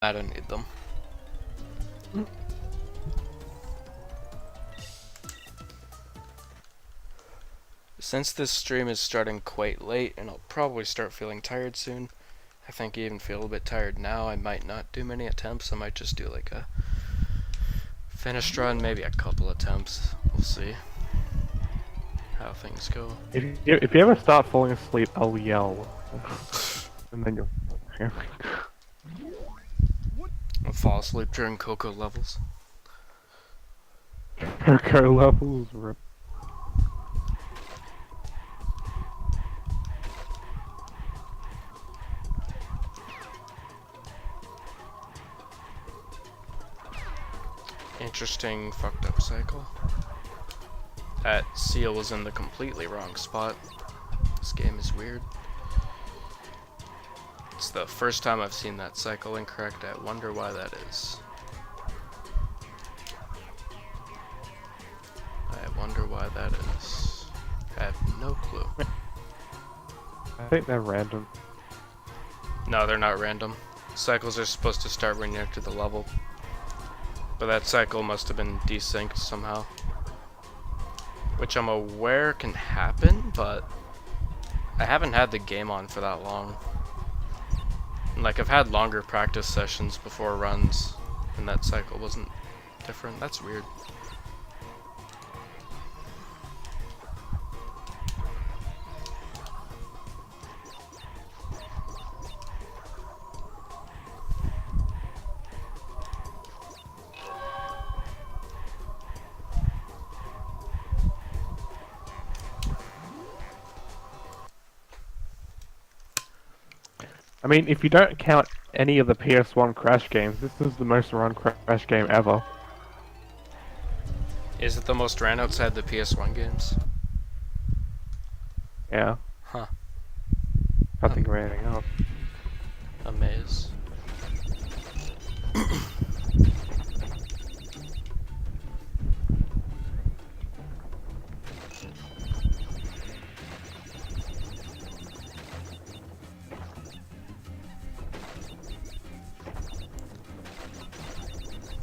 I don't need them. Since this stream is starting quite late and I'll probably start feeling tired soon, I think I even feel a bit tired now. I might not do many attempts. I might just do like a finished run, maybe a couple attempts. We'll see how things go. If you ever start falling asleep, I'll yell. And then you'll hear me. I'll fall asleep during Coco levels. Coco levels rip. Interesting fucked up cycle. That seal was in the completely wrong spot. This game is weird. It's the first time I've seen that cycle incorrect. I wonder why that is. I wonder why that is. I have no clue. I think they're random. No, they're not random. Cycles are supposed to start when you enter the level. But that cycle must have been desynced somehow. Which I'm aware can happen, but I haven't had the game on for that long. Like, I've had longer practice sessions before runs, and that cycle wasn't different. That's weird. I mean, if you don't count any of the PS1 Crash games, this is the most run Crash game ever. Is it the most ran outside the PS1 games? Yeah. Huh. Can't think of anything else. Amaze.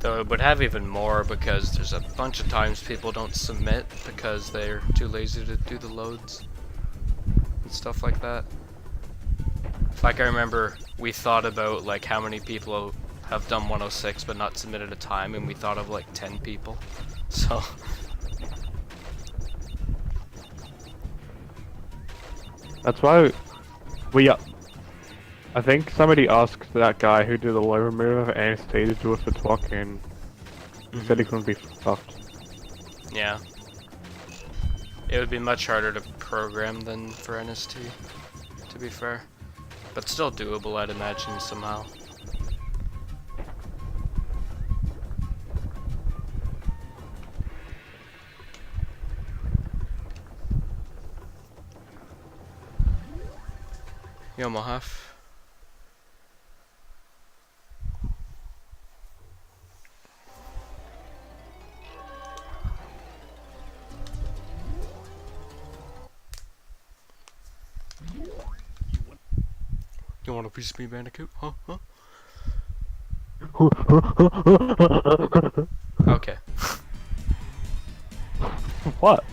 Though it would have even more because there's a bunch of times people don't submit because they're too lazy to do the loads and stuff like that. Like, I remember we thought about like how many people have done 106 but not submitted a time, and we thought of like 10 people. So That's why I think somebody asked that guy who did the low remover for NST to do it for TWoC, and he said he couldn't be fucked. yeah, it would be much harder to program than for NST, to be fair, but still doable, I'd imagine, somehow. Yo, Mohaf. You want a piece of me, Bandicoot? Huh? Okay. What?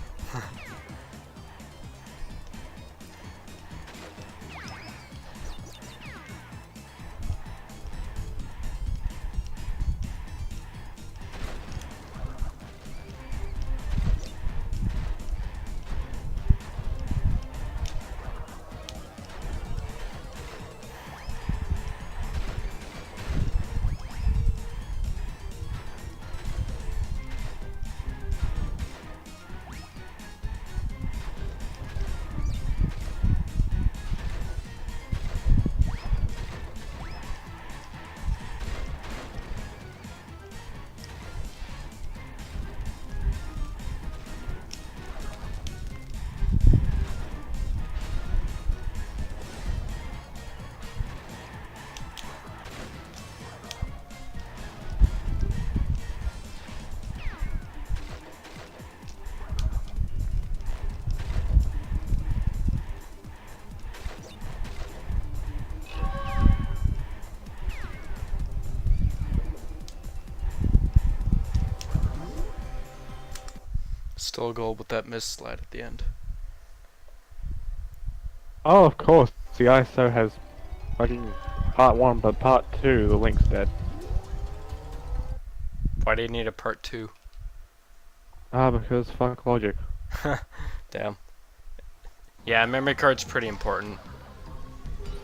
Still a goal with that missed slide at the end. Oh, of course. The ISO has fucking part 1, but part 2, the link's dead. Why do you need a part 2? Ah, because fuck logic. Damn. Yeah, memory card's pretty important.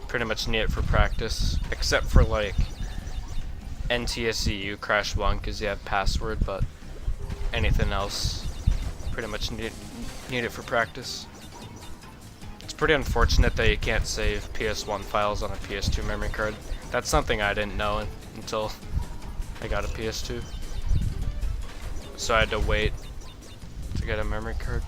Pretty much need it for practice, except for like NTSCU Crash 1 because you have password, but anything else pretty much need it for practice. It's pretty unfortunate that you can't save PS1 files on a PS2 memory card. That's something I didn't know until I got a PS2. So I had to wait to get a memory card.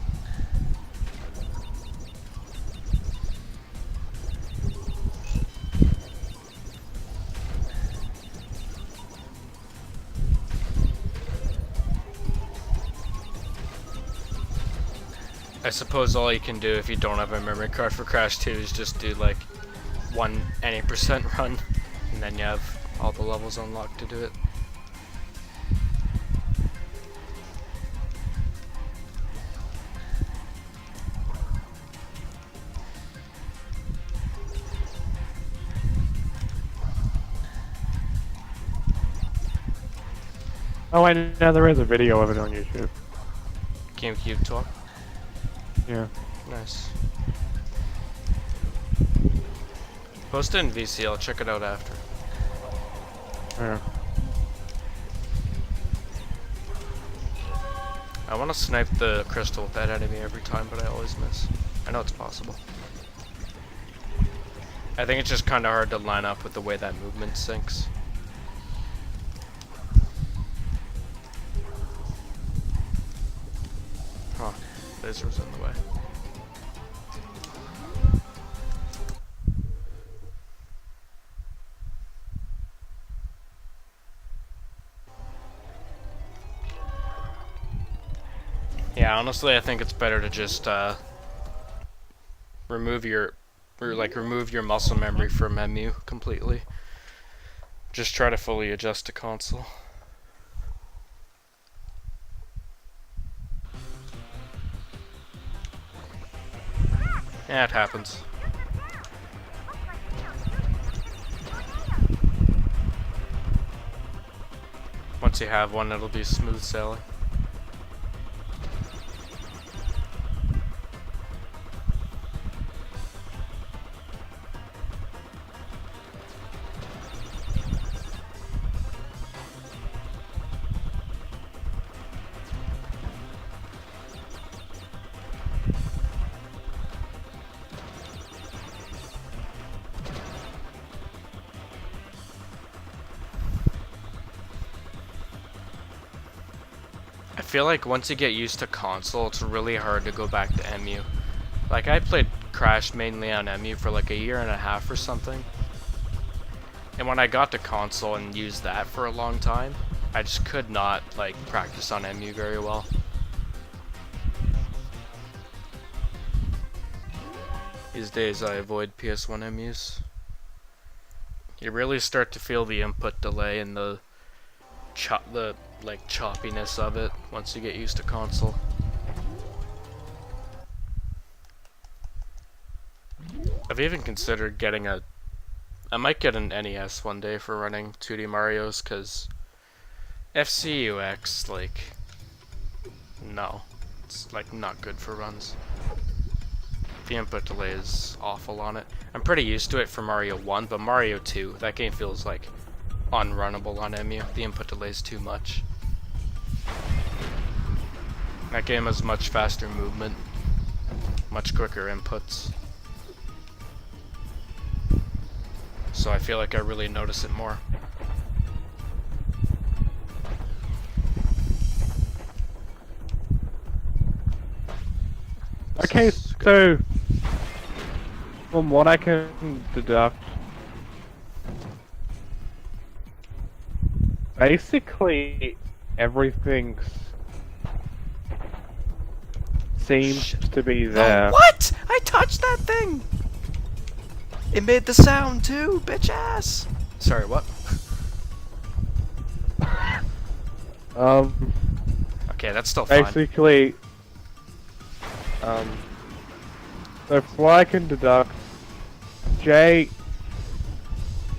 I suppose all you can do if you don't have a memory card for Crash 2 is just do like one any percent run, and then you have all the levels unlocked to do it. Oh, I know there is a video of it on YouTube. GameCube TWoC? Yeah. Nice. Post it in VC, I'll check it out after. Yeah. I want to snipe the crystal with that enemy every time, but I always miss. I know it's possible. I think it's just kind of hard to line up with the way that movement syncs. Huh. Laser's in the way. Yeah, honestly, I think it's better to just remove your muscle memory from MU completely. Just try to fully adjust to console. Yeah, it happens. Once you have one, it'll be smooth sailing. I feel like once you get used to console, it's really hard to go back to MU. Like, I played Crash mainly on MU for like a year and a half or something. And when I got to console and used that for a long time, I just could not, like, practice on MU very well. These days I avoid PS1 MUs. You really start to feel the input delay and the choppiness of it once you get used to console. I've even considered getting I might get an NES one day for running 2D Marios, cause FCUX, like, no, it's like not good for runs. The input delay is awful on it. I'm pretty used to it for Mario 1, but Mario 2, that game feels like unrunnable on MU. The input delay is too much. That game has much faster movement, much quicker inputs. So I feel like I really notice it more. Okay, so from what I can deduct, basically everything seems to be there. Oh, what? I touched that thing! It made the sound too, bitch ass! Sorry, what? Um, Okay, that's still fine. basically, So from what I can deduct, GameCube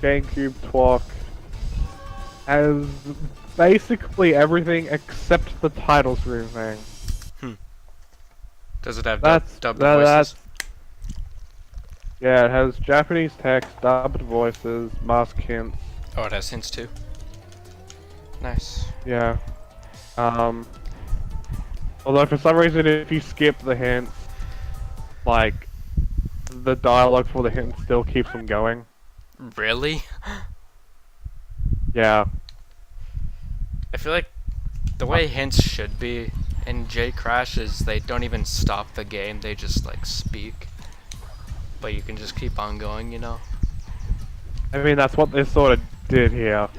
TWoC has basically everything except the title screen thing. Does it have That's dubbed voices? Yeah, it has Japanese text, dubbed voices, mask hints. Oh, it has hints too. Nice. Yeah. Although for some reason, if you skip the hints, like the dialogue for the hints still keeps them going. Really? Yeah. I feel like the way hints should be in J Crash is they don't even stop the game, they just like speak. But you can just keep on going, you know? I mean, that's what they sort of did here.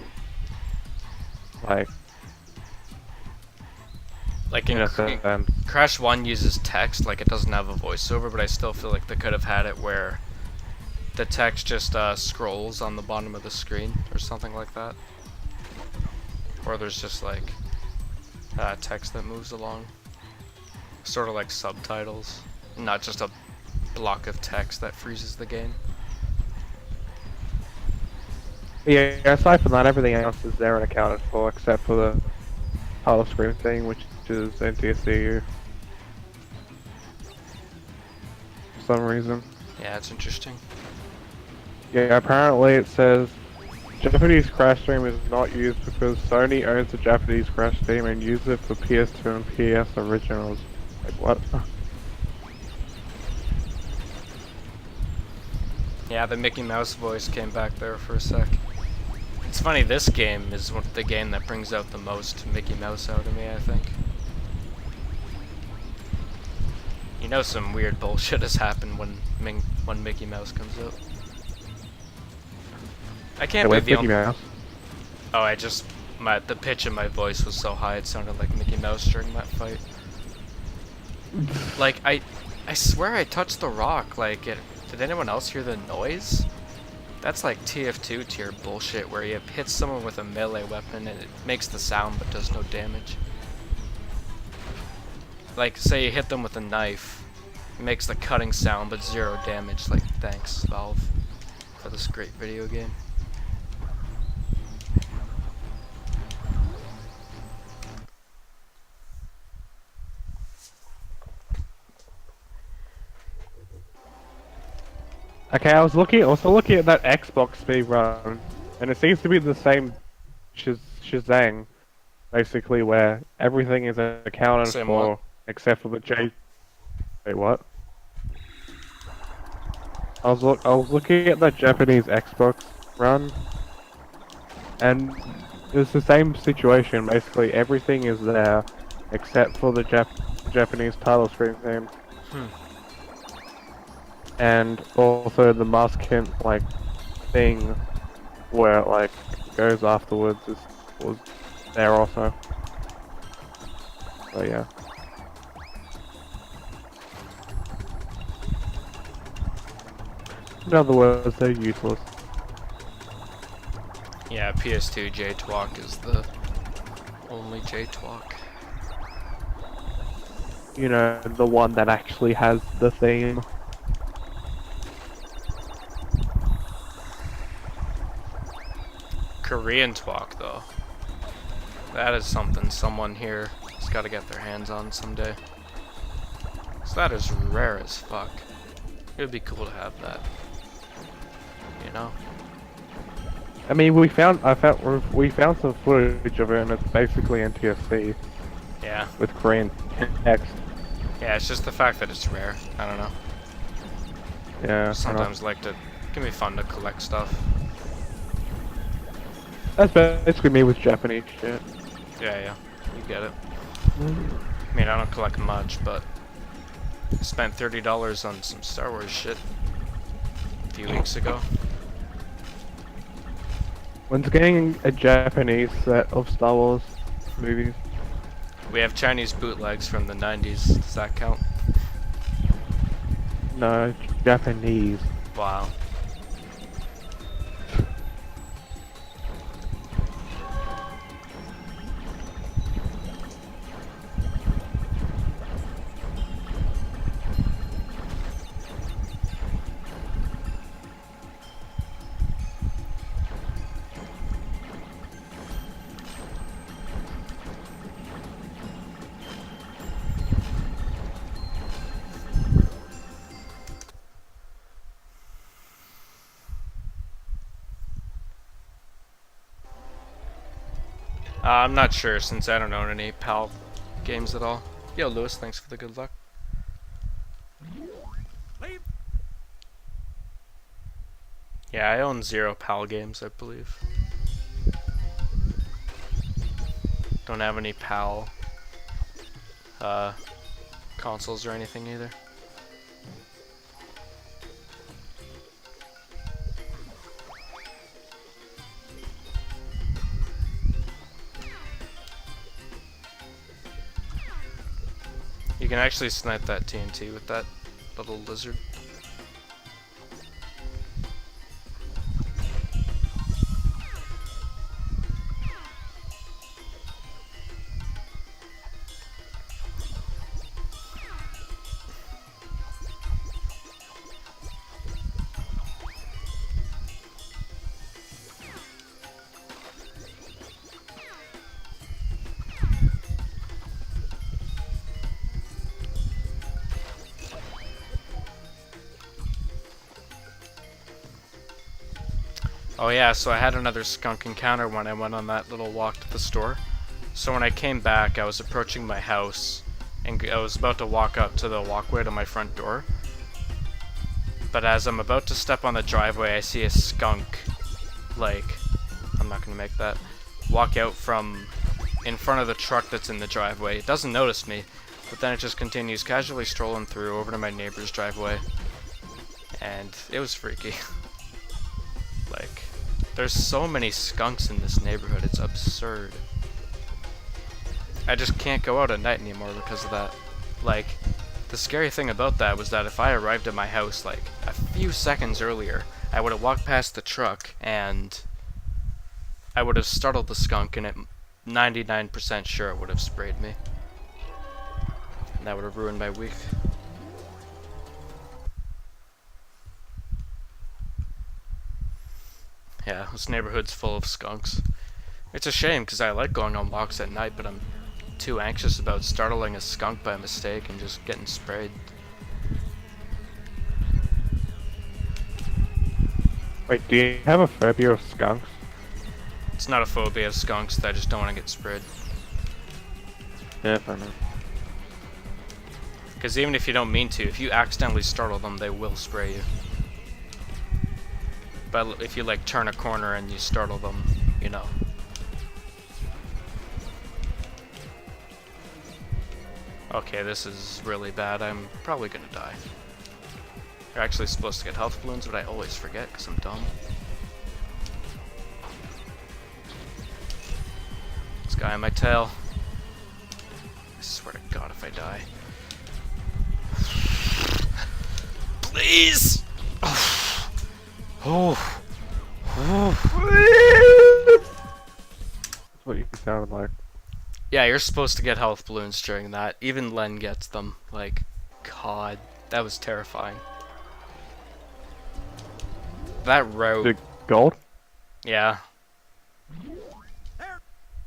Like In in a sense. Crash 1 uses text, like it doesn't have a voiceover, but I still feel like they could have had it where the text just scrolls on the bottom of the screen or something like that. Or there's just like text that moves along. Sort of like subtitles, not just a block of text that freezes the game. Yeah, aside from that, everything else is there and accounted for, except for the title screen thing, which is NTSCU. For some reason. Yeah, it's interesting. Yeah, apparently it says Japanese Crash Stream is not used because Sony owns the Japanese Crash Stream and uses it for PS2 and PS originals. Like what? Yeah, the Mickey Mouse voice came back there for a sec. It's funny, this game is the game that brings out the most Mickey Mouse out of me, I think. You know some weird bullshit has happened when Mickey Mouse comes out. I can't believe the Mickey Mouse. Oh, the pitch of my voice was so high it sounded like Mickey Mouse during that fight. Like, I swear I touched the rock, like, did anyone else hear the noise? That's like TF2 tier bullshit where you hit someone with a melee weapon and it makes the sound but does no damage. Like, say you hit them with a knife, it makes the cutting sound but 0 damage. Like, thanks, Valve, for this great video game. Okay, I was also looking at that Xbox speedrun, and it seems to be the same Shazang, basically, where everything is accounted Same for what? except for the J. Wait, what? I was looking at that Japanese Xbox run, and it's the same situation. Basically, everything is there except for the Japanese title screen theme. And also the mask hint thing where it goes afterwards was there also. So yeah. In other words, they're useless. Yeah, PS2 TWoC is the only TWoC. You know, the one that actually has the theme. Korean TWoC though. That is something someone here has got to get their hands on someday. So that is rare as fuck. It would be cool to have that. You know? I mean, we found some footage of it, and it's basically NTSC. Yeah. With Korean text. Yeah, it's just the fact that it's rare. I don't know. Yeah. Sometimes it can be fun to collect stuff. That's basically me with Japanese shit. Yeah, you get it. I mean, I don't collect much, but I spent $30 on some Star Wars shit a few weeks ago. When's getting a Japanese set of Star Wars movies? We have Chinese bootlegs from the 90s. Does that count? No, Japanese. Wow. I'm not sure since I don't own any PAL games at all. Yo, Lewis, thanks for the good luck. Yeah, I own 0 PAL games, I believe. Don't have any PAL consoles or anything either. You can actually snipe that TNT with that little lizard. Oh yeah, so I had another skunk encounter when I went on that little walk to the store. So when I came back, I was approaching my house, and I was about to walk up to the walkway to my front door. But as I'm about to step on the driveway, I see a skunk, like, I'm not gonna make that, walk out from in front of the truck that's in the driveway. It doesn't notice me, but then it just continues casually strolling through over to my neighbor's driveway. And it was freaky. Like, there's so many skunks in this neighborhood, it's absurd. I just can't go out at night anymore because of that. Like, the scary thing about that was that if I arrived at my house like a few seconds earlier, I would have walked past the truck and I would have startled the skunk, and it 99% sure it would have sprayed me. And that would have ruined my week. Yeah, this neighborhood's full of skunks. It's a shame because I like going on walks at night, but I'm too anxious about startling a skunk by mistake and just getting sprayed. Wait, do you have a phobia of skunks? It's not a phobia of skunks, I just don't want to get sprayed. Yeah, fair enough. Because even if you don't mean to, if you accidentally startle them, they will spray you. But if you like turn a corner and you startle them, you know. Okay, this is really bad. I'm probably gonna die. You're actually supposed to get health balloons, but I always forget because I'm dumb. This guy on my tail. I swear to God if I die. Please! Oh. That's what you sounded like. Yeah, you're supposed to get health balloons during that. Even Len gets them. Like, God, that was terrifying. That route. The gold? Yeah.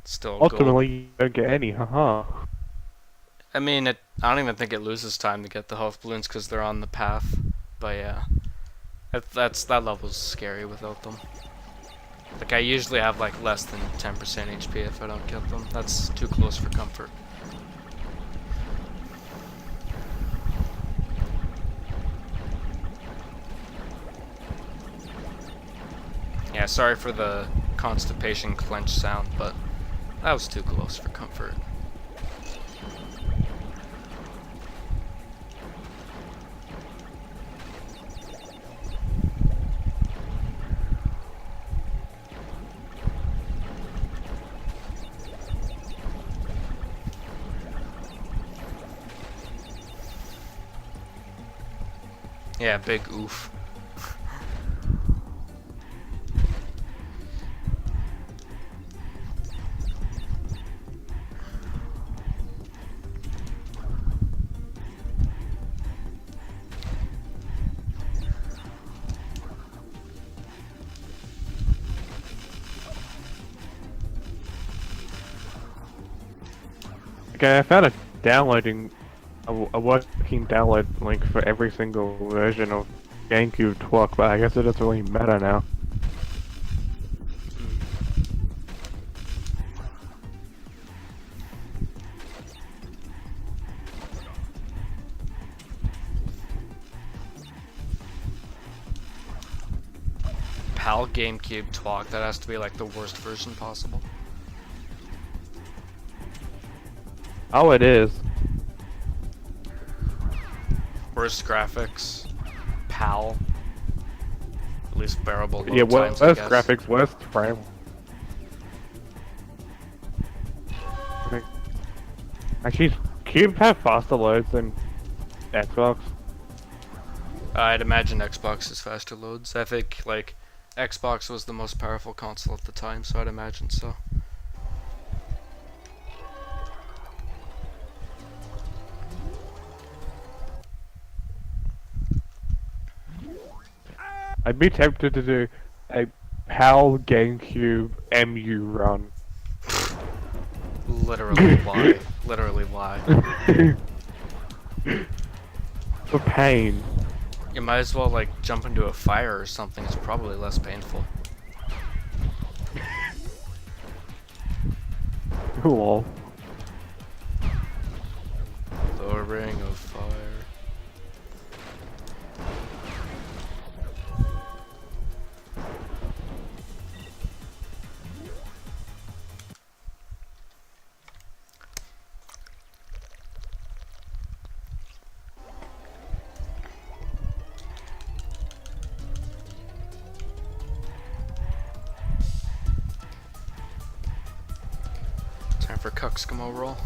Still Ultimately, gold. you don't get any, haha. I mean, I don't even think it loses time to get the health balloons because they're on the path. But yeah. That level's scary without them. Like, I usually have like less than 10% HP if I don't get them. That's too close for comfort. Yeah, sorry for the constipation clench sound, but that was too close for comfort. Yeah, big oof. Okay, I found a working download link for every single version of GameCube TWoC, but I guess it doesn't really matter now. PAL GameCube TWoC, that has to be like the worst version possible. Oh, it is. Worst graphics, PAL. At least bearable load Yeah, times, worst I guess. graphics, worst frame. Actually, Cube have faster loads than Xbox. I'd imagine Xbox is faster loads. I think like Xbox was the most powerful console at the time, so I'd imagine so. I'd be tempted to do a PAL GameCube MU run. Literally why? Literally why? For pain. You might as well like jump into a fire or something. It's probably less painful. Lol. The Ring of Fire. Time for Cuxcamo roll.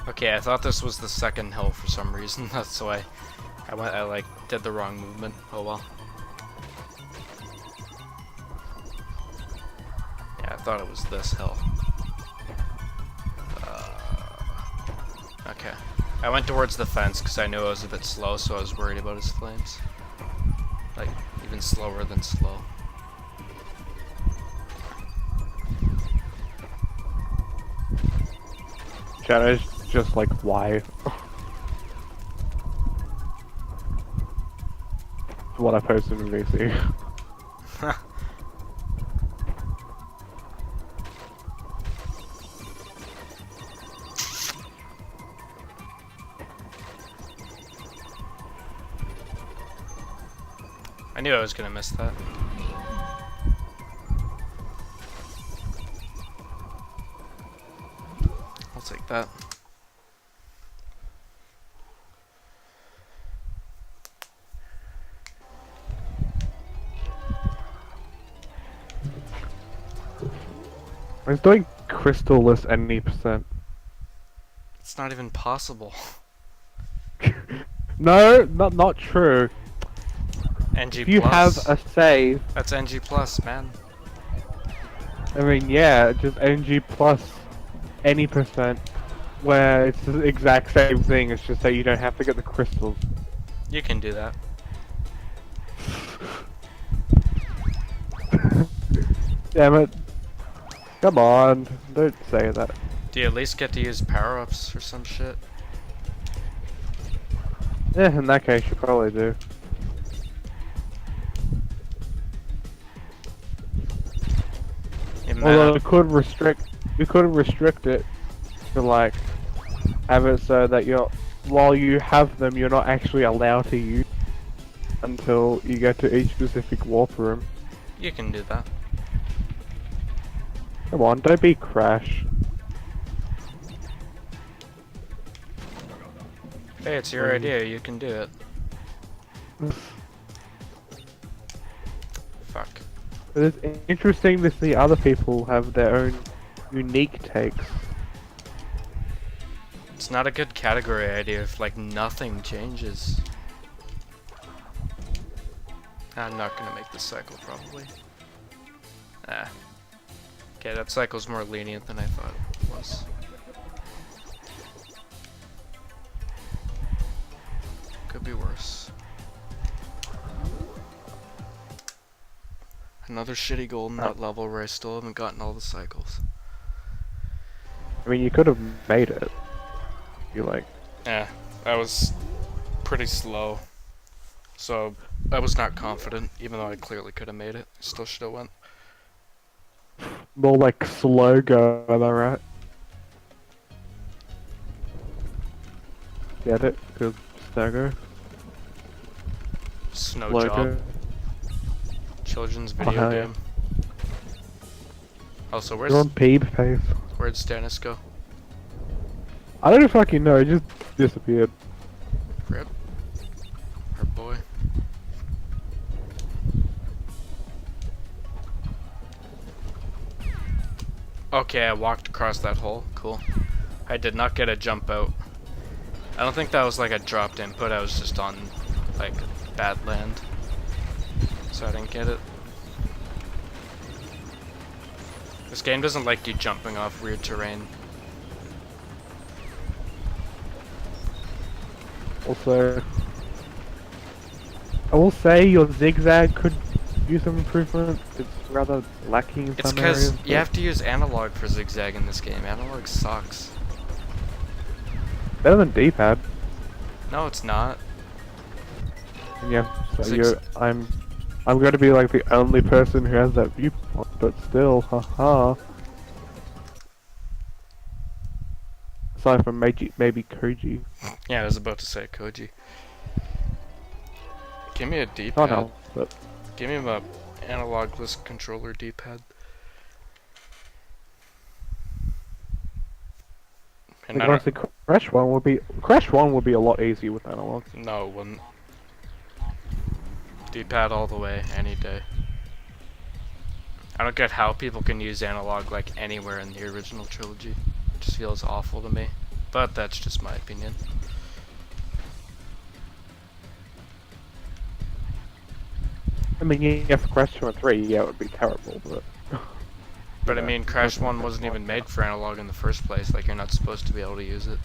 Okay, I thought this was the second hill for some reason. That's why I like did the wrong movement. Oh well. Yeah, I thought it was this hill. Okay. I went towards the fence because I knew I was a bit slow, so I was worried about his flames. Like, even slower than slow. Shadow's just like, why? What I posted in VC. I knew I was gonna miss that. I'll take that. I was doing crystal-less any percent. It's not even possible. No, not true. NG If you have plus. a save, That's NG plus, man. I mean, yeah, just NG plus any percent, where it's the exact same thing, it's just that you don't have to get the crystals. You can do that. Damn it. Come on, don't say that. Do you at least get to use power-ups or some shit? Yeah, in that case, you probably do. Although we could restrict it to like have it so that while you have them, you're not actually allowed to use until you get to each specific warp room. You can do that. Come on, don't be Crash. Hey, it's your idea. You can do it. Fuck. But it's interesting to see other people have their own unique takes. It's not a good category idea if like nothing changes. I'm not gonna make this cycle probably. Ah. Okay, that cycle's more lenient than I thought it was. Could be worse. Another shitty goal in that level where I still haven't gotten all the cycles. I mean, you could have made it. You like. Yeah, I was pretty slow. So I was not confident, even though I clearly could have made it. Still should have went. More like slow go, am I right? Get it? Because stagger. Snow Slow Job. go. Children's video yeah. game. Also, You're on Peeb pace. where'd Stannis go? I don't fucking know, it just disappeared. Rip. Our boy. Okay, I walked across that hole. Cool. I did not get a jump out. I don't think that was like a dropped input, I was just on like bad land. So I didn't get it. This game doesn't like you jumping off weird terrain. Also, I will say your zigzag could use some improvement. It's rather lacking in It's some areas. because you have to use analog for zigzag in this game. Analog sucks. Better than D-pad. No, it's not. And yeah, so Zig- I'm going to be like the only person who has that viewpoint, but still, haha. Aside from maybe Koji. Yeah, I was about to say Koji. Give me a Can't D-pad. help it. Give me a analogless controller D-pad. And Like, honestly, Crash 1 would be a lot easier with analog. no, it wouldn't. D-pad all the way, any day. I don't get how people can use analog like anywhere in the original trilogy. It just feels awful to me. But that's just my opinion. I mean, yeah, for Crash 2 and 3, yeah, it would be terrible, but... But I Yeah. mean, Crash 1 wasn't even made for analog in the first place, like you're not supposed to be able to use it.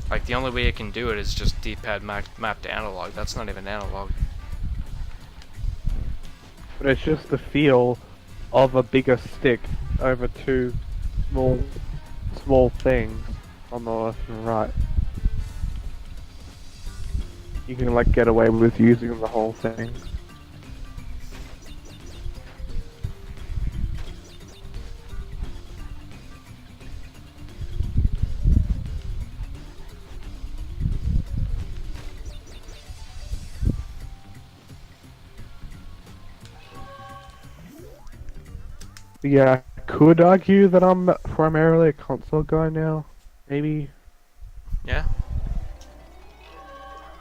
Like the only way you can do it is just D-pad mapped to analog, that's not even analog. But it's just the feel of a bigger stick over two small things on the left and right. You can like get away with using the whole thing. Yeah, I could argue that I'm primarily a console guy now. Maybe. Yeah?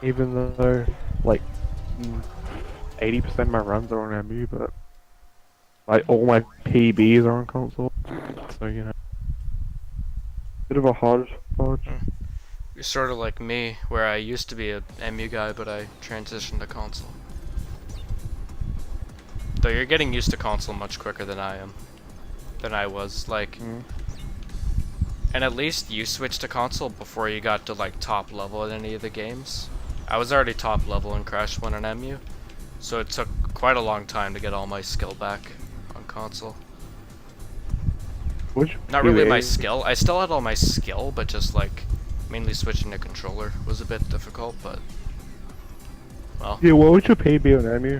Even though, like, 80% of my runs are on MU, but like all my PBs are on console. So, you know. Bit of a hodgepodge. You're sort of like me, where I used to be a MU guy, but I transitioned to console. Though you're getting used to console much quicker than I am. Than I was, like... And at least you switched to console before you got to, like, top level in any of the games. I was already top level in Crash 1 and MU, so it took quite a long time to get all my skill back on console. Which Not really my PB? skill, I still had all my skill, but just, like, mainly switching to controller was a bit difficult, but... Well... Yeah, what would your PB on MU?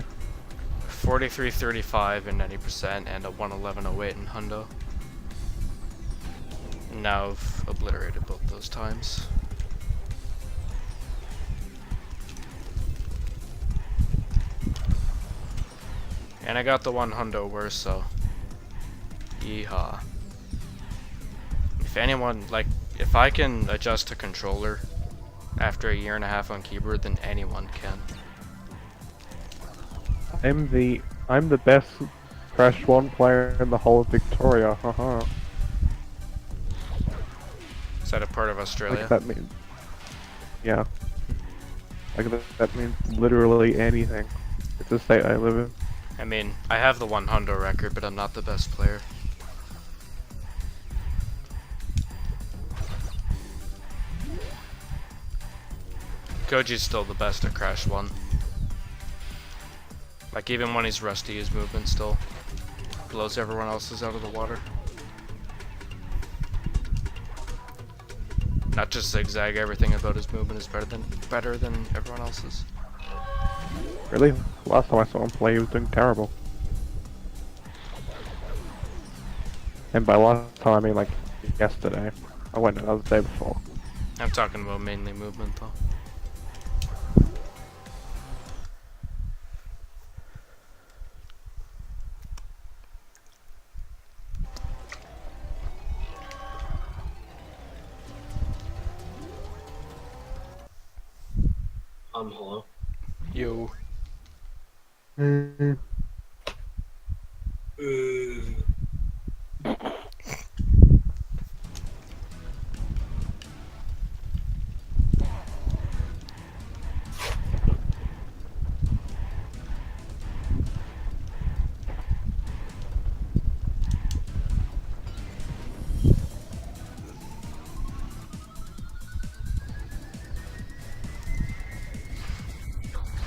43.35 in 90% and a 111.08 in hundo. And now I've obliterated both those times. And I got the 1 hundo worse, so... Yeehaw. If anyone, like, if I can adjust to controller after a year and a half on keyboard, then anyone can. I'm the best Crash 1 player in the whole of Victoria, haha. Is that a part of Australia? Like that means... Yeah. Like that means literally anything. It's the state I live in. I mean, I have the 1 hundo record, but I'm not the best player. Koji's still the best at Crash 1. Like even when he's rusty, his movement still blows everyone else's out of the water. Not just zigzag, everything about his movement is better than everyone else's. Really? Last time I saw him play, he was doing terrible. And by last time, I mean like yesterday. I went another day before. I'm talking about mainly movement though. Hello. Yo.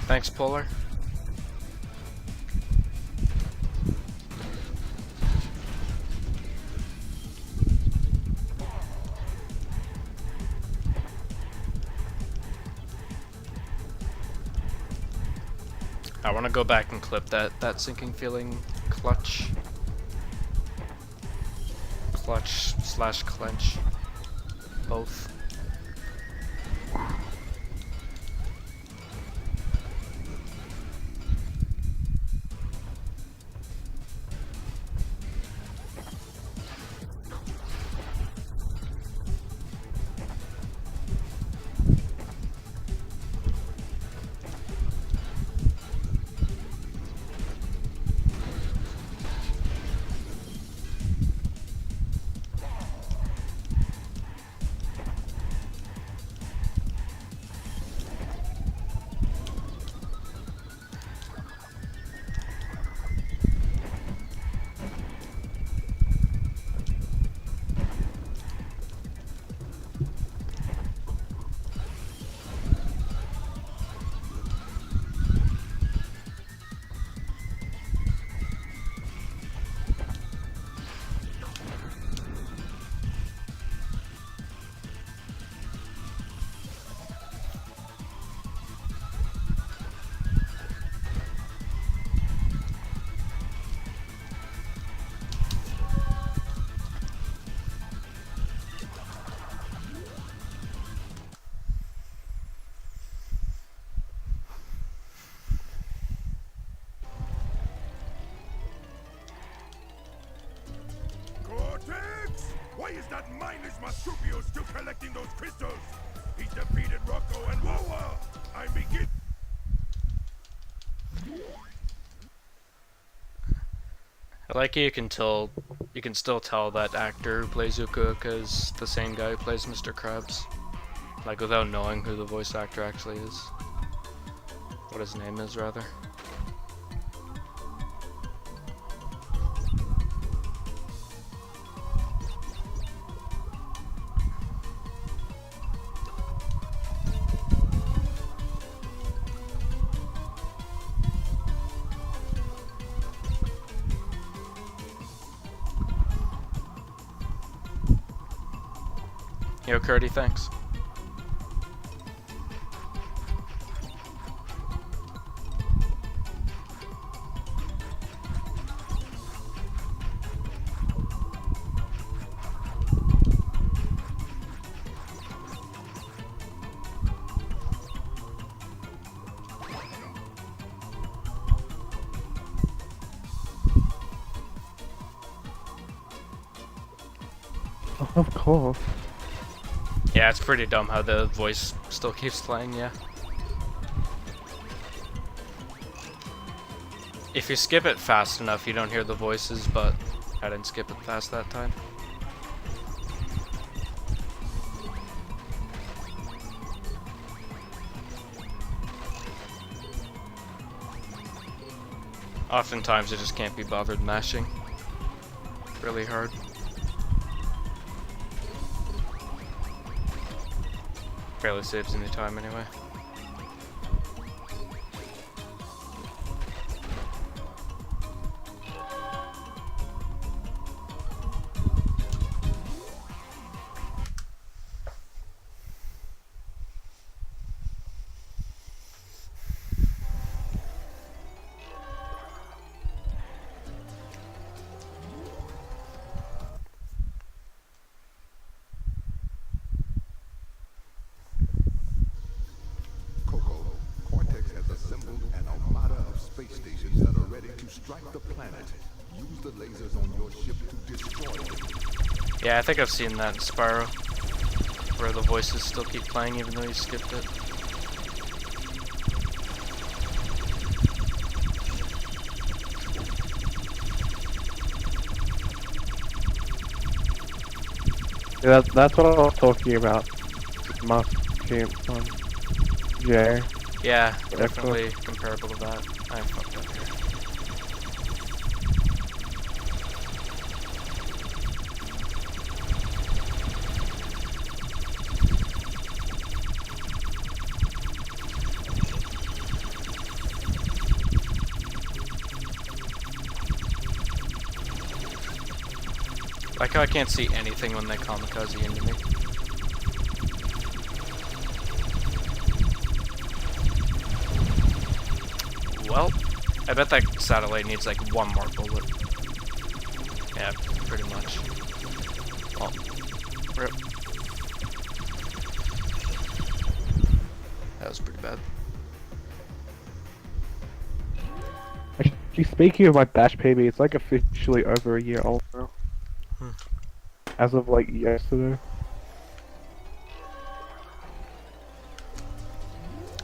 Thanks, Polar. I want to go back and clip that sinking feeling clutch / clench, both. Why is that mindless Marsupio still collecting those crystals? He's defeated Rocco and Wawa! I'm beginning. I like you can still tell that actor who plays Ukuuka is the same guy who plays Mr. Krabs. Like without knowing who the voice actor actually is. What his name is, rather. Yo, Curdy, thanks. Of course. Yeah, it's pretty dumb how the voice still keeps playing, yeah. If you skip it fast enough, you don't hear the voices, but I didn't skip it fast that time. Oftentimes, I just can't be bothered mashing really hard. Barely saves any time anyway. strike the planet, use the lasers on your ship to destroy it. Yeah, I think I've seen that in Spyro, where the voices still keep playing even though you skipped it. Yeah, that's what I was talking about. Must camp on Jay. Yeah, definitely comparable to that. I fucked up here. Like how I can't see anything when they kamikaze into me. Well, I bet that satellite needs like one more bullet. Yeah, pretty much. Well, rip. That was pretty bad. Actually, speaking of my Bash PB, it's like officially over a year old now. As of like yesterday.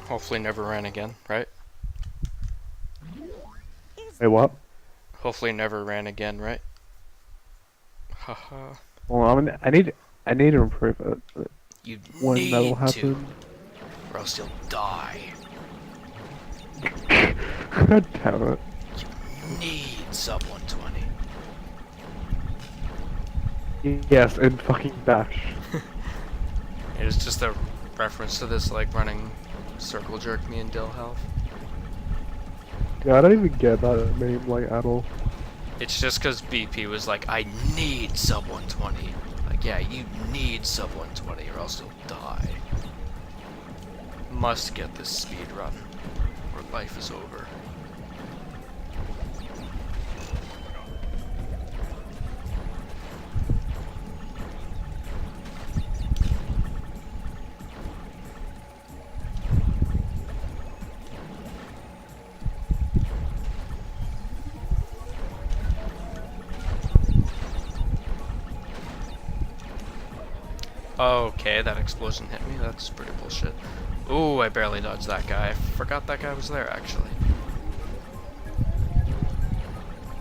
Hopefully never ran again, right? Wait, what? Hopefully never ran again, right? Haha. Well, I need to improve it. But You when need that'll to, happen. or else you'll die. God damn it. You need sub 120. Yes, in fucking Bash. It was just a reference to this, like, running circle jerk me and Dill health. Yeah, I don't even get that meme like at all. It's just because BP was like, I need sub 120. Like, yeah, you need sub 120 or else you'll die. Must get this speed run, or life is over. Okay, that explosion hit me. That's pretty bullshit. Ooh, I barely dodged that guy. I forgot that guy was there, actually.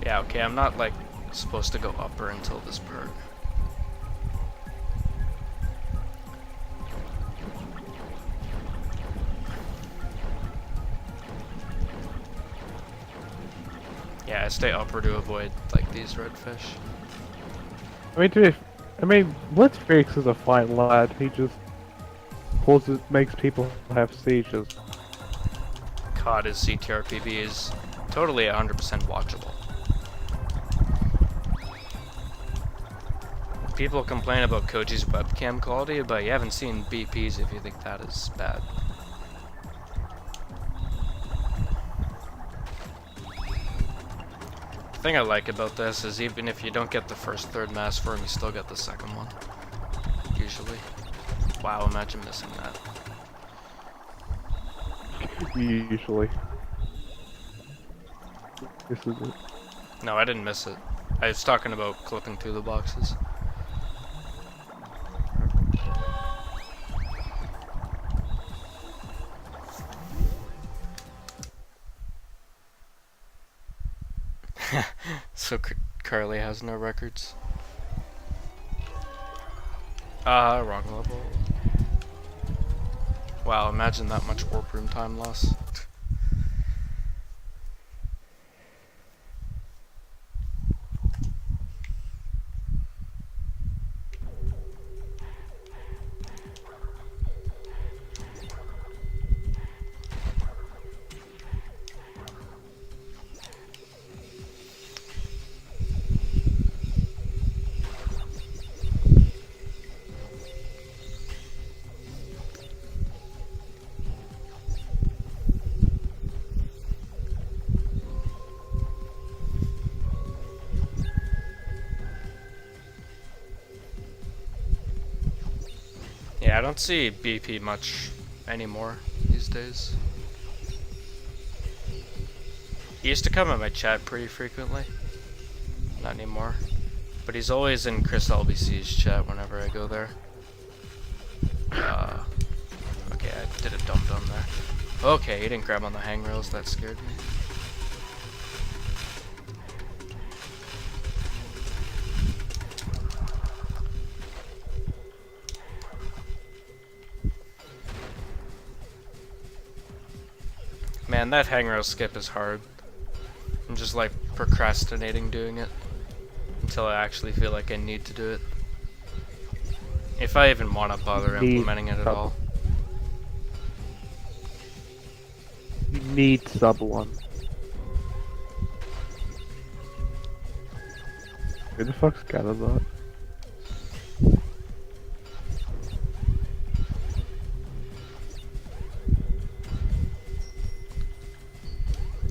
Yeah, okay, I'm not, like, supposed to go upper until this perk. Yeah, I stay upper to avoid, like, these redfish. I mean, Blitzfreaks is a fine lad. He just makes people have seizures. COD is CTRPV is totally 100% watchable. People complain about Koji's webcam quality, but you haven't seen BP's if you think that is bad. The thing I like about this is even if you don't get the first third mass form, you still get the second one. Usually. Wow, imagine missing that. Usually. This is it. No, I didn't miss it. I was talking about clipping through the boxes. So Carly has no records. Wrong level. Wow, imagine that much warp room time loss. Yeah, I don't see BP much anymore these days. He used to come in my chat pretty frequently. Not anymore. But he's always in Chris LBC's chat whenever I go there. Okay, I did a dum-dum there. Okay, he didn't grab on the handrails, that scared me. Man, that handrail skip is hard. I'm just like procrastinating doing it until I actually feel like I need to do it. If I even want to bother implementing it at all. You need sub 1. Who the fuck scattered that?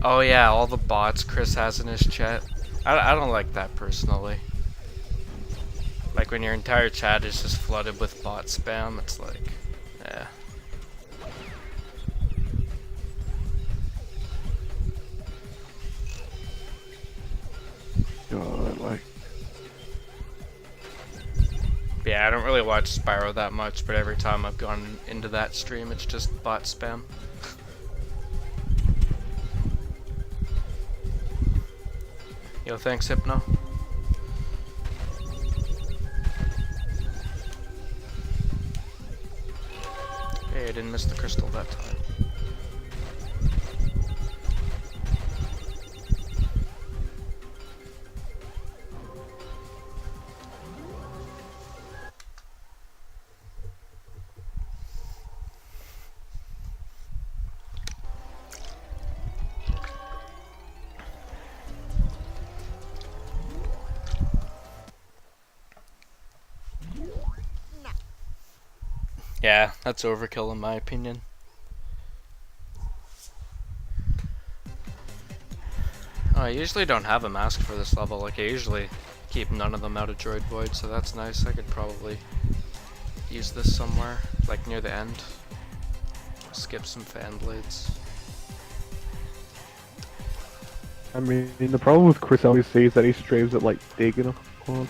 Oh yeah, all the bots Chris has in his chat. I don't like that personally. Like when your entire chat is just flooded with bot spam, it's like, yeah. God, like... Yeah, I don't really watch Spyro that much, but every time I've gone into that stream, it's just bot spam. Yo, thanks, Hypno. Hey, I didn't miss the crystal that time. Yeah, that's overkill in my opinion. I usually don't have a mask for this level. Like, I usually keep none of them out of Droid Void, so that's nice. I could probably use this somewhere, like near the end. Skip some fan blades. I mean, the problem with Chris LBC is that he streams at like digging o'clock.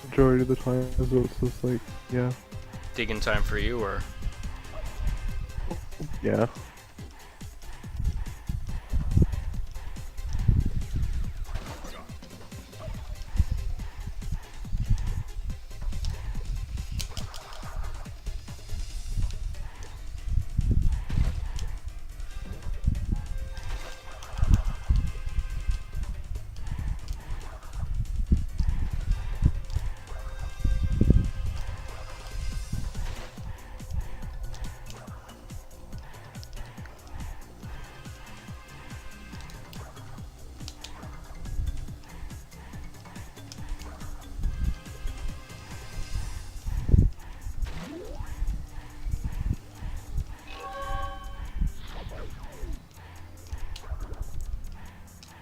Majority of the time, so it's just like, yeah. Digging time for you, or? Yeah.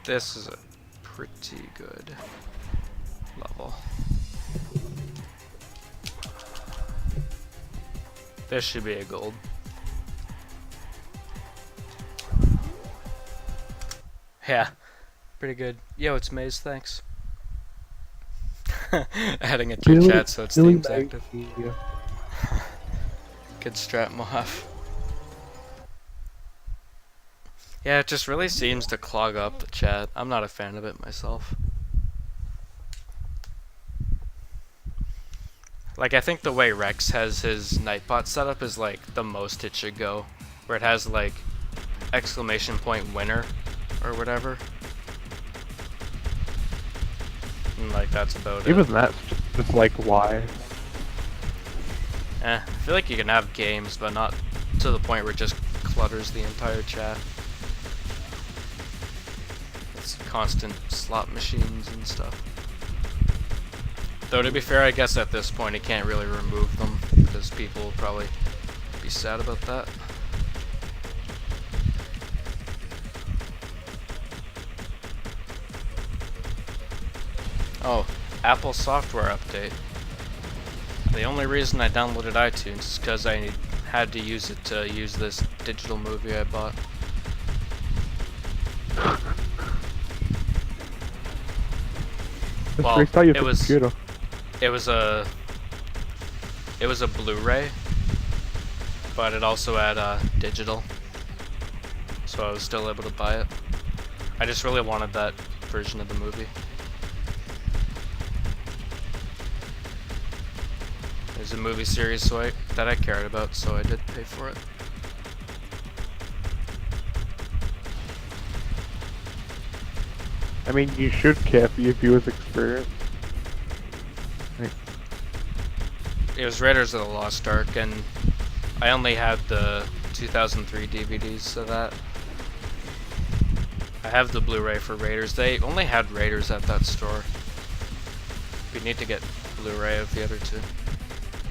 This is a pretty good level. This should be a gold. Yeah, pretty good. Yo, it's Maze, thanks. Adding it to your chat so it stays active. Good strat, Mohaf. Yeah, it just really seems to clog up the chat. I'm not a fan of it myself. Like, I think the way Rex has his Nightbot setup is like the most it should go. Where it has like ! winner or whatever. And like that's about it. Even that's just like why. I feel like you can have games, but not to the point where it just clutters the entire chat. It's constant slot machines and stuff. Though to be fair, I guess at this point it can't really remove them because people will probably be sad about that. Oh, Apple software update. The only reason I downloaded iTunes is because I had to use it to use this digital movie I bought. Just Well, restart your it was computer. it was a Blu-ray, but it also had digital, so I was still able to buy it. I just really wanted that version of the movie. There's a movie series that I cared about, so I did pay for it. I mean, you should care for your viewers' experience. Like, It was Raiders of the Lost Ark, and I only had the 2003 DVDs of that. I have the Blu-ray for Raiders. They only had Raiders at that store. We need to get Blu-ray of the other two.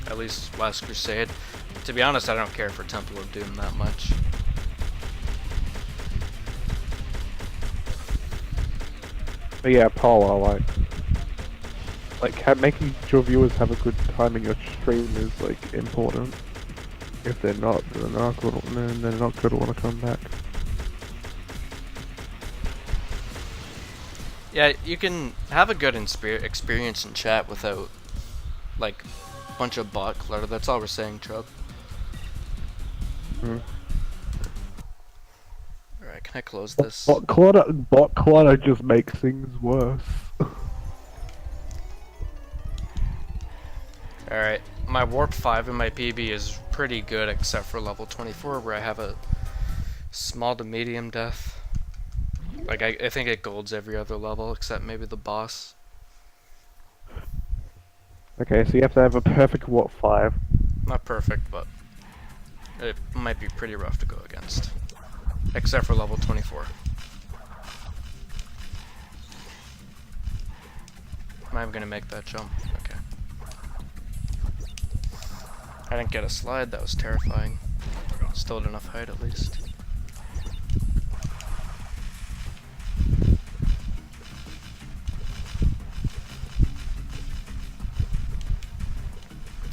At least Last Crusade. To be honest, I don't care for Temple of Doom that much. but yeah, Paul, making sure viewers have a good time in your stream is like important. If they're not, then they're not gonna want to come back. Yeah, you can have a good experience in chat without, like, a bunch of bot clutter. That's all we're saying, Trub. Alright, can I close this? Bot clutter just makes things worse. Alright, my Warp 5 in my PB is pretty good except for level 24 where I have a small to medium death. Like, I think it golds every other level except maybe the boss. Okay, so you have to have a perfect Warp 5. Not perfect, but it might be pretty rough to go against. Except for level 24. Am I even gonna make that jump? Okay. I didn't get a slide, that was terrifying. Still had enough height at least.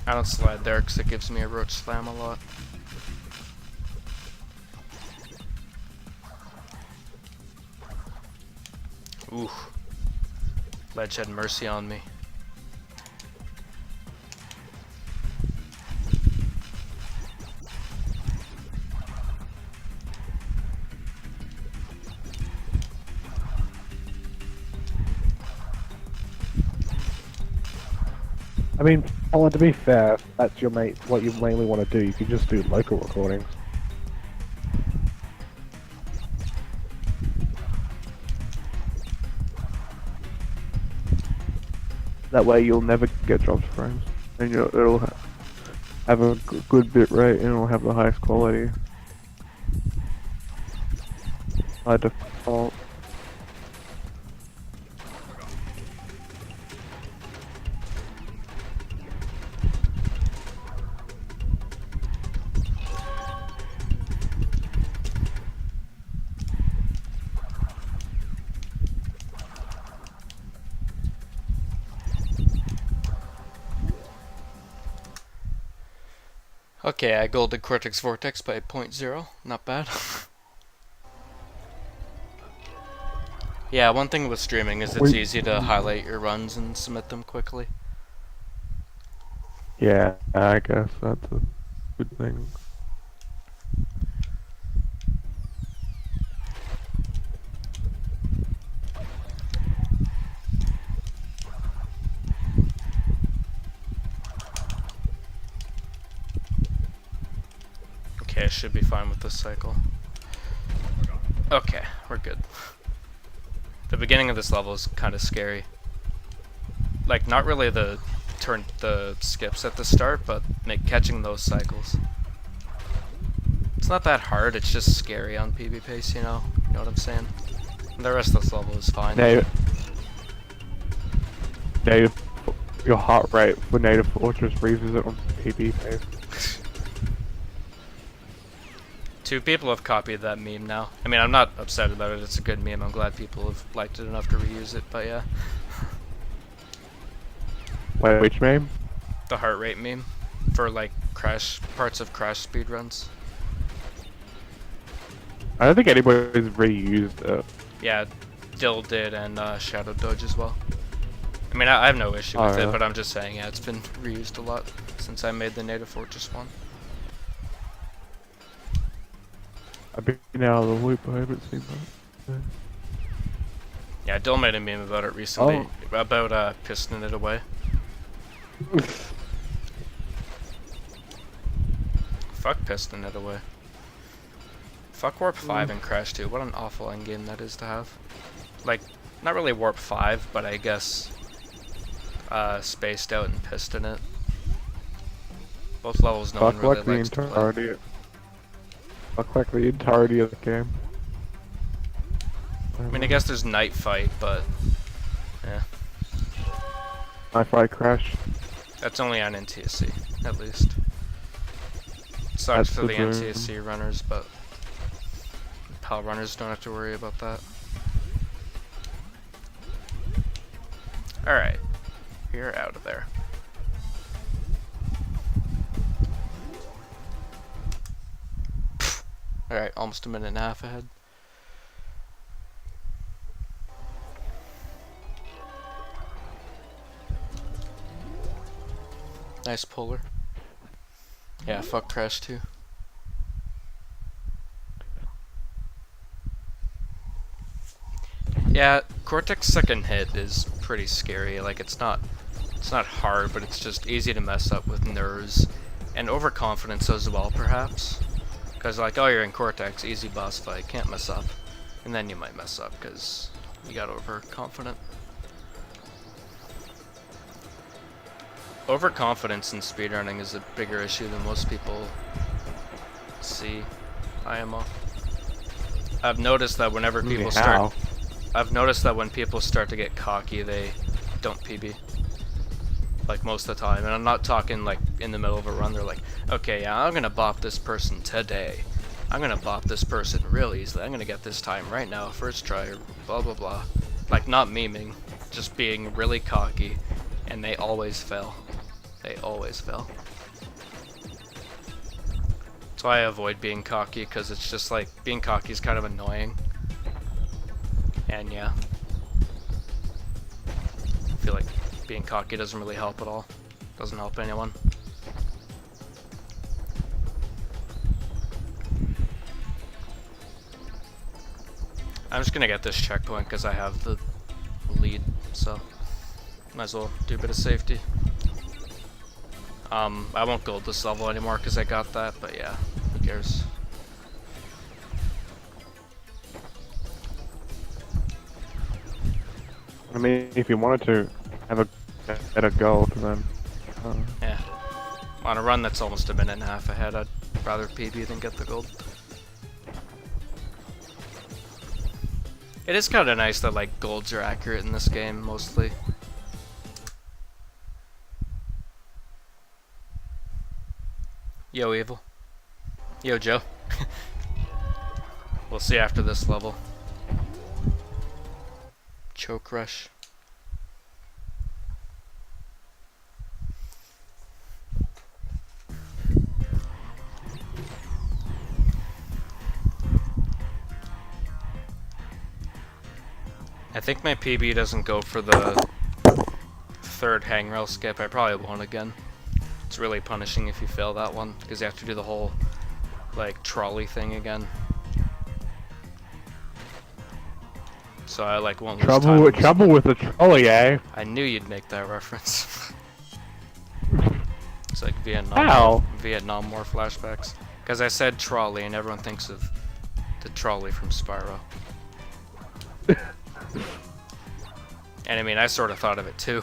I don't slide there because it gives me a roach slam a lot. Ooh. Ledge had mercy on me. I mean, Paul, to be fair, that's what you mainly want to do. You can just do local recordings. That way you'll never get dropped frames. And it'll have a good bit rate and it'll have the highest quality. By default. Okay, I golded Cortex Vortex by 0.0. Not bad. Yeah, one thing with streaming is it's easy to highlight your runs and submit them quickly. Yeah, I guess that's a good thing. Okay, I should be fine with this cycle. Okay, we're good. The beginning of this level is kind of scary. Like, not really the skips at the start, but catching those cycles. It's not that hard, it's just scary on PB pace, you know? You know what I'm saying? And the rest of this level is fine. Your heart rate for Native Fortress revisit on PB pace. 2 people have copied that meme now. I mean, I'm not upset about it, it's a good meme, I'm glad people have liked it enough to reuse it, but yeah. Wait, which meme? The heart rate meme. For, like, parts of Crash speedruns. I don't think anybody's reused it. Yeah, Dill did and Shadow Doge as well. I mean, I have no issue with it, really? but I'm just saying, yeah, it's been reused a lot since I made the Native Fortress one. I've been out of the loop, I haven't seen that. Yeah, Dill made a meme about it recently, about pistoning it away. Fuck pistoning it away. Fuck Warp 5 and Crash 2, what an awful endgame that is to have. Like, not really Warp 5, but I guess spaced out and piston it. Both levels no one really likes to play. Fuck like the entirety of the game. I mean, I guess there's Night Fight, but yeah. Night Fight Crash. That's only on NTSC, at least. Sucks for the dream. NTSC runners, but PAL runners don't have to worry about that. Alright, we're out of there. Alright, almost a minute and a half ahead. Nice puller. Yeah, fuck Crash 2. Yeah, Cortex second hit is pretty scary. Like, it's not hard, but it's just easy to mess up with nerves and overconfidence as well, perhaps. Because like, oh, you're in Cortex, easy boss fight, can't mess up, and then you might mess up because you got overconfident. Overconfidence in speedrunning is a bigger issue than most people see. IMO. I've noticed that whenever people I've noticed that when people start to get cocky, they don't PB. Like, most of the time. And I'm not talking, like, in the middle of a run. They're like, okay, yeah, I'm gonna bop this person today. I'm gonna bop this person real easily. I'm gonna get this time right now, first try, or blah, blah, blah. Like, not memeing. Just being really cocky. And they always fail. They always fail. That's why I avoid being cocky, because it's just, like, being cocky is kind of annoying. And yeah, I feel like being cocky doesn't really help at all. Doesn't help anyone. I'm just gonna get this checkpoint because I have the lead, so might as well do a bit of safety. I won't gold this level anymore because I got that, but yeah, who cares? I mean, if you wanted to have a better gold, then... Yeah. On a run that's almost a minute and a half ahead, I'd rather PB than get the gold. It is kind of nice that, like, golds are accurate in this game, mostly. Yo, Evil. Yo, Joe. We'll see after this level. Choke rush. I think my PB doesn't go for the third hangrail skip. I probably won't again. It's really punishing if you fail that one, because you have to do the whole, like, trolley thing again. So I, like, won't lose time. Trouble with the trolley, eh? I knew you'd make that reference. It's like Vietnam War flashbacks. Because I said trolley and everyone thinks of the trolley from Spyro. And I mean, I sort of thought of it too.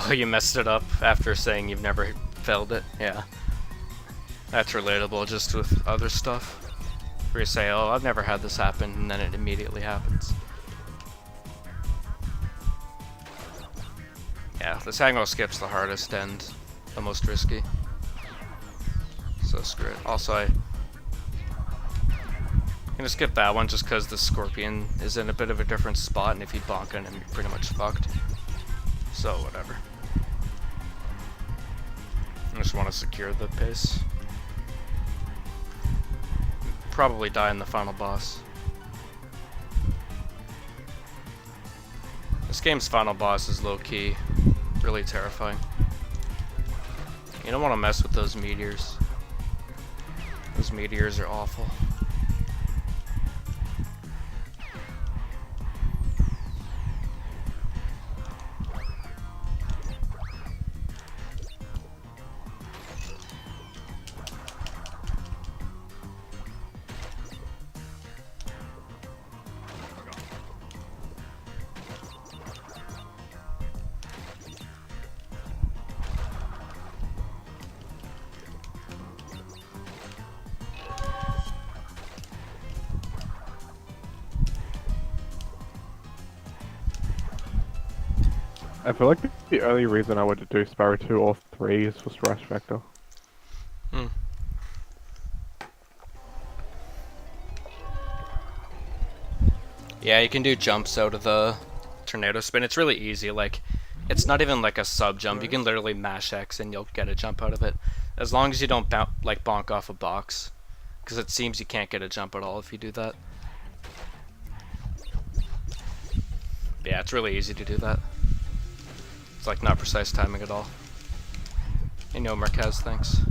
Oh, you messed it up after saying you've never failed it? Yeah. That's relatable just with other stuff. Where you say, oh, I've never had this happen, and then it immediately happens. Yeah, this angle skip's the hardest and the most risky. So screw it. Also, I'm gonna skip that one just because the Scorpion is in a bit of a different spot, and if you bonk on him, you're pretty much fucked. So, whatever. I just want to secure the pace. Probably die in the final boss. This game's final boss is low-key really terrifying. You don't want to mess with those meteors. Those meteors are awful. I feel like the only reason I would do Sparrow 2 or 3 is for Rush Vector. Hmm. Yeah, you can do jumps out of the tornado spin. It's really easy. Like, it's not even like a sub jump. You can literally mash X and you'll get a jump out of it, as long as you don't like bonk off a box, because it seems you can't get a jump at all if you do that. But yeah, it's really easy to do that. It's like not precise timing at all. You know, Marquez, thanks.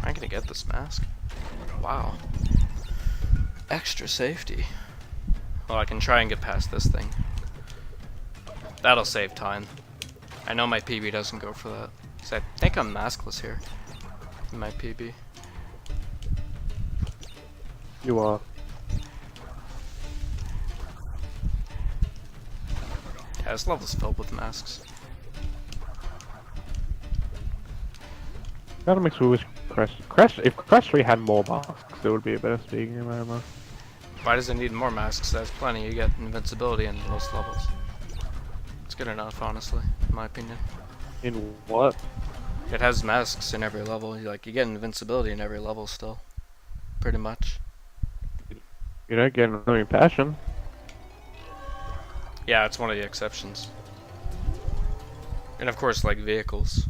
I'm gonna get this mask. Wow. Extra safety. Well, I can try and get past this thing. That'll save time. I know my PB doesn't go for that. So I think I'm maskless here in my PB. You are. Yeah, this level's filled with masks. That makes me wish if Crash 3 had more masks, it would be a better speed game, I don't know. Why does it need more masks? There's plenty. You get invincibility in most levels. It's good enough, honestly, in my opinion. In what? It has masks in every level. You get invincibility in every level still. Pretty much. You don't get any passion. Yeah, it's one of the exceptions. And of course, like vehicles.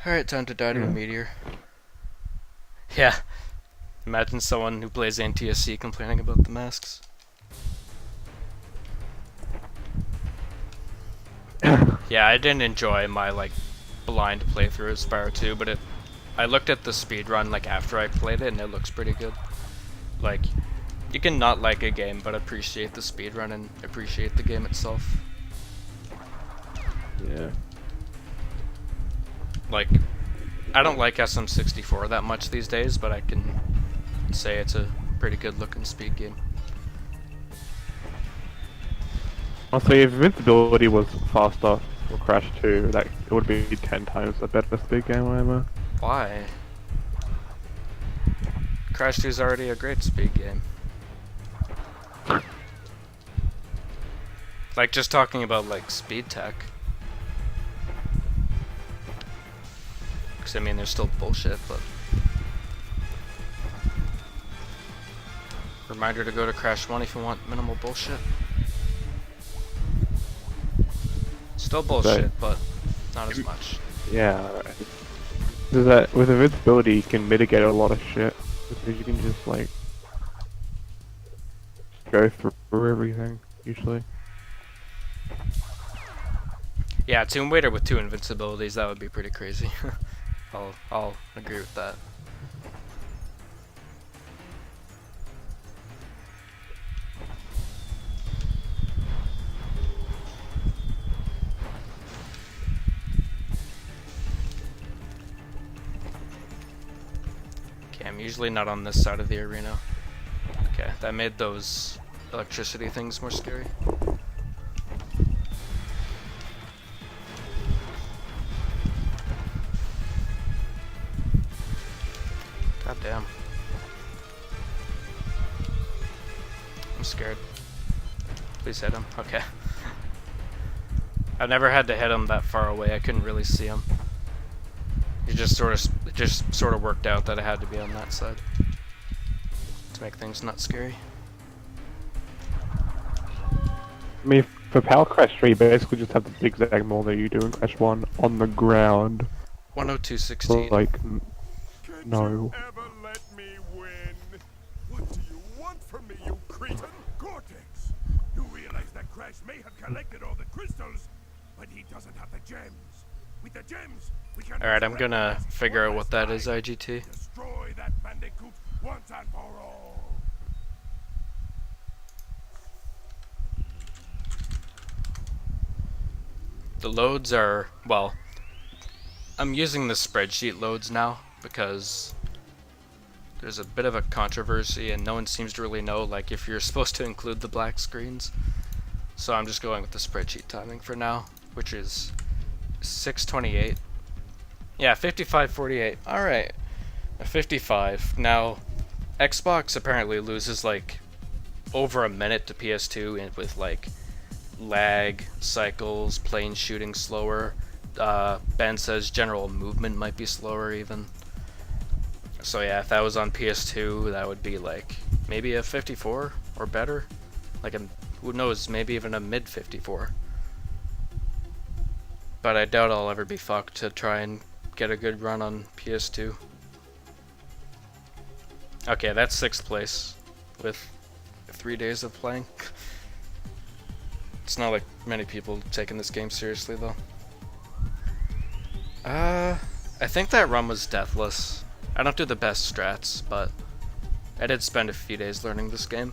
Alright, time to die to a meteor. Yeah. Imagine someone who plays NTSC complaining about the masks. Yeah, I didn't enjoy my like blind playthrough of Spyro 2, but I looked at the speedrun like after I played it and it looks pretty good. Like, you can not like a game but appreciate the speedrun and appreciate the game itself. Yeah. Like, I don't like SM64 that much these days, but I can say it's a pretty good looking speed game. Honestly, if invincibility was faster for Crash 2, that it would be 10 times a better speed game, whatever. Why? Crash 2 is already a great speed game. Like, just talking about like speed tech. Because I mean, they're still bullshit, but... Reminder to go to Crash 1 if you want minimal bullshit. Still bullshit, but not as much. Yeah. There's that with invincibility, you can mitigate a lot of shit because you can just like go through everything usually. Yeah, Tomb Raider with 2 invincibilities, that would be pretty crazy. I'll agree with that. Okay, I'm usually not on this side of the arena. Okay, that made those electricity things more scary. God damn. I'm scared. Please hit him. Okay. I've never had to hit him that far away. I couldn't really see him. It just sort of worked out that I had to be on that side to make things not scary. I mean, for Power Crash 3, you basically just have the zigzag more that you do in Crash 1 on the ground. 102.16. Like, Can't no. you ever let me win? What do you want from me, you cretin? Cortex! You realize that Crash may have collected all the crystals, but he doesn't have the gems. With the gems, we can... Alright, I'm gonna figure out what that is, IGT. Destroy that bandicoot once and for all. The loads are, well, I'm using the spreadsheet loads now because there's a bit of a controversy and no one seems to really know like if you're supposed to include the black screens. So I'm just going with the spreadsheet timing for now, which is 6:28. Yeah, 55:48. Alright. 55. Now, Xbox apparently loses like over a minute to PS2 with like lag, cycles, plane shooting slower. Ben says general movement might be slower even. So yeah, if that was on PS2, that would be like maybe a 54 or better. Like a, who knows, maybe even a mid 54. But I doubt I'll ever be fucked to try and get a good run on PS2. Okay, that's 6th place with 3 days of playing. It's not like many people taking this game seriously though. I think that run was deathless. I don't do the best strats, but I did spend a few days learning this game.